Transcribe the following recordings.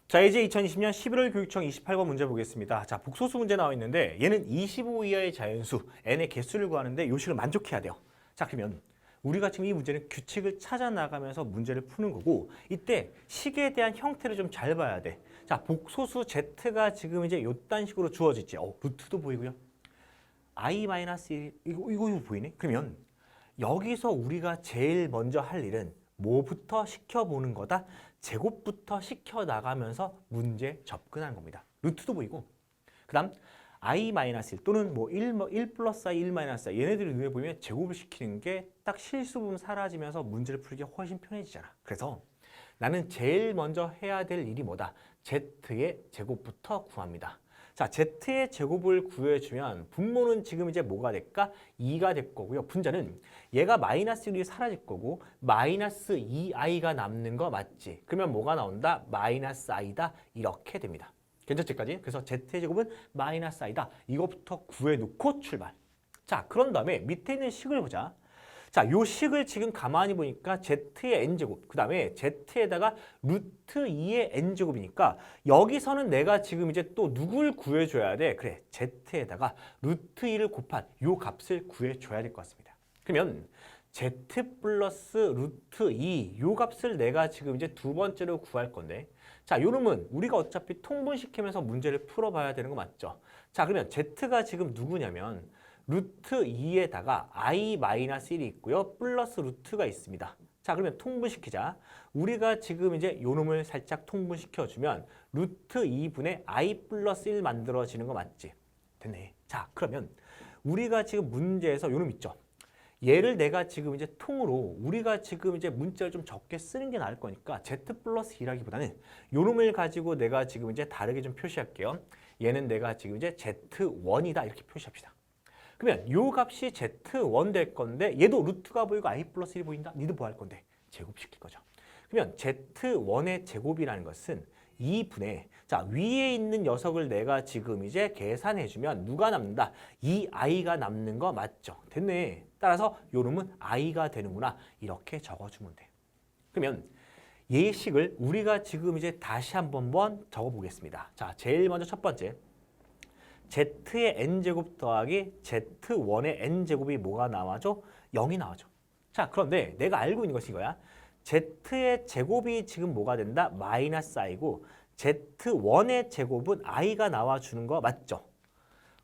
자, 이제 2020년 11월 교육청 28번 문제 보겠습니다. 자, 복소수 문제 나와 있는데 얘는 25 이하의 자연수 n의 개수를 구하는데 요식을 만족해야 돼요. 자, 그러면 우리가 지금 이 문제는 규칙을 찾아 나가면서 문제를 푸는 거고 이때 식에 대한 형태를 좀 잘 봐야 돼. 자, 복소수 z가 지금 이제 요딴 식으로 주어졌지. 루트도 보이고요. i-1 이거 보이네? 그러면 여기서 우리가 제일 먼저 할 일은 뭐부터 시켜보는 거다? 제곱부터 시켜나가면서 문제 접근하는 겁니다. 루트도 보이고 그 다음 i-1 또는 뭐 1 플러스 i, 1 마이너스 i 얘네들을 눈에 보이면 제곱을 시키는 게 딱 실수 부분 사라지면서 문제를 풀기 훨씬 편해지잖아. 그래서 나는 제일 먼저 해야 될 일이 뭐다? z의 제곱부터 구합니다. 자, z의 제곱을 구해주면 분모는 지금 이제 뭐가 될까? 2가 될 거고요. 분자는 얘가 마이너스 1이 사라질 거고 마이너스 2i가 남는 거 맞지? 그러면 뭐가 나온다? 마이너스 i다. 이렇게 됩니다. 괜찮지까지? 그래서 z의 제곱은 마이너스 i다. 이것부터 구해놓고 출발. 자, 그런 다음에 밑에 있는 식을 보자. 자, 요 식을 지금 가만히 보니까 z의 n제곱, 그 다음에 z에다가 루트 2의 n제곱이니까 여기서는 내가 지금 이제 또 누굴 구해줘야 돼? 그래, z에다가 루트 2를 곱한 요 값을 구해줘야 될 것 같습니다. 그러면 z 플러스 루트 2, 요 값을 내가 지금 이제 두 번째로 구할 건데 자, 요 놈은 우리가 어차피 통분시키면서 문제를 풀어봐야 되는 거 맞죠? 자, 그러면 z가 지금 누구냐면 루트 2에다가 i-1이 있고요. 플러스 루트가 있습니다. 자, 그러면 통분시키자. 우리가 지금 이제 요 놈을 살짝 통분시켜주면 루트 2분의 i 플러스 1 만들어지는 거 맞지? 됐네. 자, 그러면 우리가 지금 문제에서 요 놈 있죠? 얘를 내가 지금 이제 통으로 우리가 지금 이제 문자를 좀 적게 쓰는 게 나을 거니까 z 플러스 2라기보다는 요 놈을 가지고 내가 지금 이제 다르게 좀 표시할게요. 얘는 내가 지금 이제 z1이다 이렇게 표시합시다. 그러면 요 값이 z1 될 건데 얘도 루트가 보이고 i 플러스 1이 보인다? 니도 뭐 할 건데? 제곱시킬 거죠. 그러면 z1의 제곱이라는 것은 2분의 자 위에 있는 녀석을 내가 지금 이제 계산해주면 누가 남는다? 이 i가 남는 거 맞죠? 됐네. 따라서 요 놈은 i가 되는구나. 이렇게 적어주면 돼. 그러면 예식을 우리가 지금 이제 다시 한번 적어보겠습니다. 자, 제일 먼저 첫 번째. z의 n제곱 더하기 z1의 n제곱이 뭐가 나와죠? 0이 나와죠. 자, 그런데 내가 알고 있는 것이 이거야. z의 제곱이 지금 뭐가 된다? 마이너스 i고 z1의 제곱은 i가 나와주는 거 맞죠?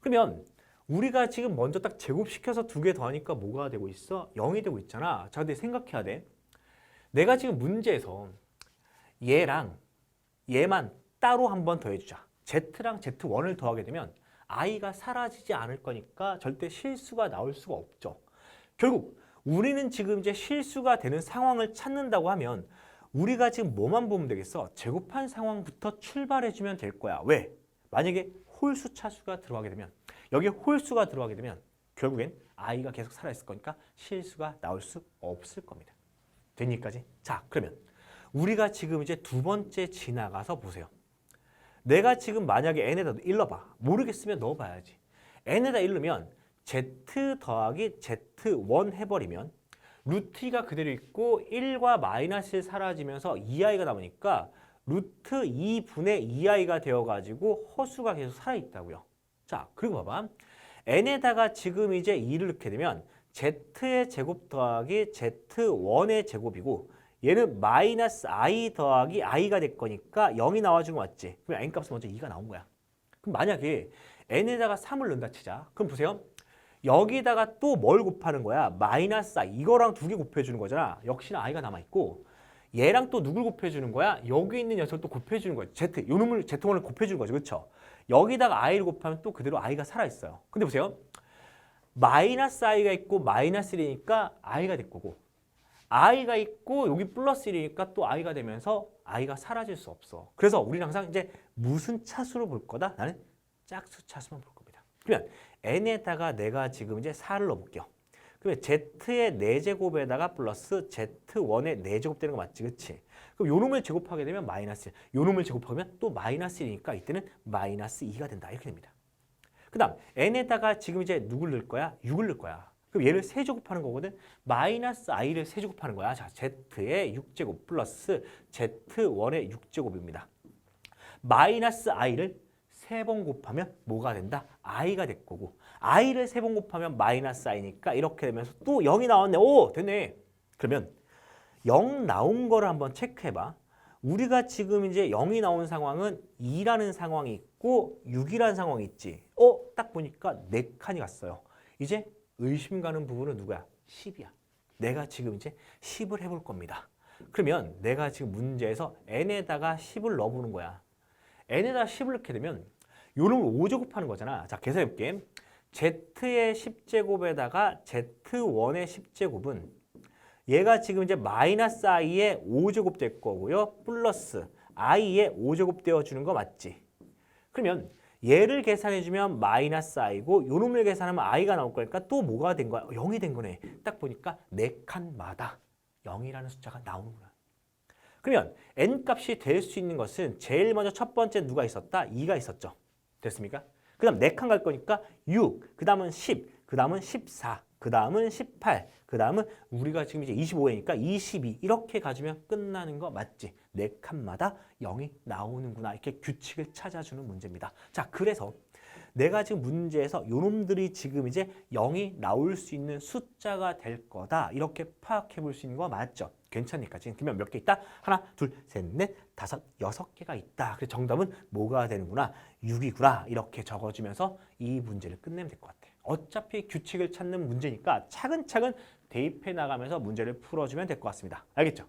그러면 우리가 지금 먼저 딱 제곱시켜서 두 개 더하니까 뭐가 되고 있어? 0이 되고 있잖아. 자, 근데 생각해야 돼. 내가 지금 문제에서 얘랑 얘만 따로 한번 더해주자. z랑 z1을 더하게 되면 i가 사라지지 않을 거니까 절대 실수가 나올 수가 없죠. 결국 우리는 지금 이제 실수가 되는 상황을 찾는다고 하면 우리가 지금 뭐만 보면 되겠어? 제곱한 상황부터 출발해주면 될 거야. 왜? 만약에 홀수 차수가 들어가게 되면 여기에 홀수가 들어가게 되면 결국엔 i가 계속 살아있을 거니까 실수가 나올 수 없을 겁니다. 되니까지? 자, 그러면 우리가 지금 이제 두 번째 지나가서 보세요. 내가 지금 만약에 n에다 1 넣어봐. 모르겠으면 넣어봐야지. n에다 1 넣으면 z 더하기 z1 해버리면 루트 2가 그대로 있고 1과 마이너스 1 사라지면서 2i가 남으니까 루트 2분의 2i가 되어가지고 허수가 계속 살아있다고요. 자, 그리고 봐봐. n에다가 지금 이제 2를 넣게 되면 z의 제곱 더하기 z1의 제곱이고 얘는 마이너스 i 더하기 i가 될 거니까 0이 나와준 거 맞지? 그럼 n값은 먼저 2가 나온 거야. 그럼 만약에 n에다가 3을 넣는다 치자. 그럼 보세요. 여기다가 또 뭘 곱하는 거야? 마이너스 i. 이거랑 두 개 곱해주는 거잖아. 역시나 i가 남아있고 얘랑 또 누굴 곱해주는 거야? 여기 있는 녀석을 또 곱해주는 거야. z, 요 놈을 z1을 곱해주는 거죠. 그렇죠? 여기다가 i를 곱하면 또 그대로 i가 살아있어요. 근데 보세요. 마이너스 i가 있고 마이너스 1이니까 i가 될 거고 i가 있고 여기 플러스 1이니까 또 i가 되면서 i가 사라질 수 없어. 그래서 우리는 항상 이제 무슨 차수로 볼 거다? 나는 짝수 차수만 볼 겁니다. 그러면 n에다가 내가 지금 이제 4를 넣어볼게요. 그러면 z의 4제곱에다가 플러스 z1의 4제곱 되는 거 맞지? 그치? 그럼 요 놈을 제곱하게 되면 마이너스 1. 요 놈을 제곱하면 또 마이너스 1이니까 이때는 마이너스 2가 된다. 이렇게 됩니다. 그 다음 n에다가 지금 이제 누굴 넣을 거야? 6을 넣을 거야. 그럼 얘를 세제곱하는 거거든. 마이너스 i를 세제곱하는 거야. 자, z의 6제곱 플러스 z1의 6제곱입니다. 마이너스 i를 3번 곱하면 뭐가 된다? i가 될 거고 i를 3번 곱하면 마이너스 i니까 이렇게 되면서 또 0이 나왔네. 오, 되네. 그러면 0 나온 거를 한번 체크해봐. 우리가 지금 이제 0이 나온 상황은 2라는 상황이 있고 6이라는 상황이 있지. 딱 보니까 4칸이 갔어요. 이제 의심 가는 부분은 누구야? 10이야. 내가 지금 이제 10을 해볼 겁니다. 그러면 내가 지금 문제에서 n에다가 10을 넣어보는 거야. n에다가 10을 넣게 되면 요놈을 5제곱하는 거잖아. 자, 계산해볼게. z의 10제곱에다가 z1의 10제곱은 얘가 지금 이제 마이너스 i의 5제곱 될 거고요. 플러스 i의 5제곱 되어주는 거 맞지? 그러면 얘를 계산해주면 마이너스 i고 요놈을 계산하면 i가 나올 거니까 또 뭐가 된 거야? 0이 된 거네. 딱 보니까 4칸마다 0이라는 숫자가 나오는구나. 그러면 n 값이 될 수 있는 것은 제일 먼저 첫 번째 누가 있었다? 2가 있었죠. 됐습니까? 그 다음 4칸 갈 거니까 6, 그 다음은 10, 그 다음은 14, 그 다음은 18, 그 다음은 우리가 지금 이제 25회니까 22 이렇게 가주면 끝나는 거 맞지? 4칸마다 0이 나오는구나. 이렇게 규칙을 찾아주는 문제입니다. 자, 그래서 내가 지금 문제에서 요놈들이 지금 이제 0이 나올 수 있는 숫자가 될 거다. 이렇게 파악해 볼 수 있는 거 맞죠? 괜찮으니까 지금 그러면 몇 개 있다? 하나, 둘, 셋, 넷, 다섯, 6개가 있다. 그래서 정답은 뭐가 되는구나? 6이구나. 이렇게 적어주면서 이 문제를 끝내면 될 것 같아. 어차피 규칙을 찾는 문제니까 차근차근 대입해 나가면서 문제를 풀어주면 될 것 같습니다. 알겠죠?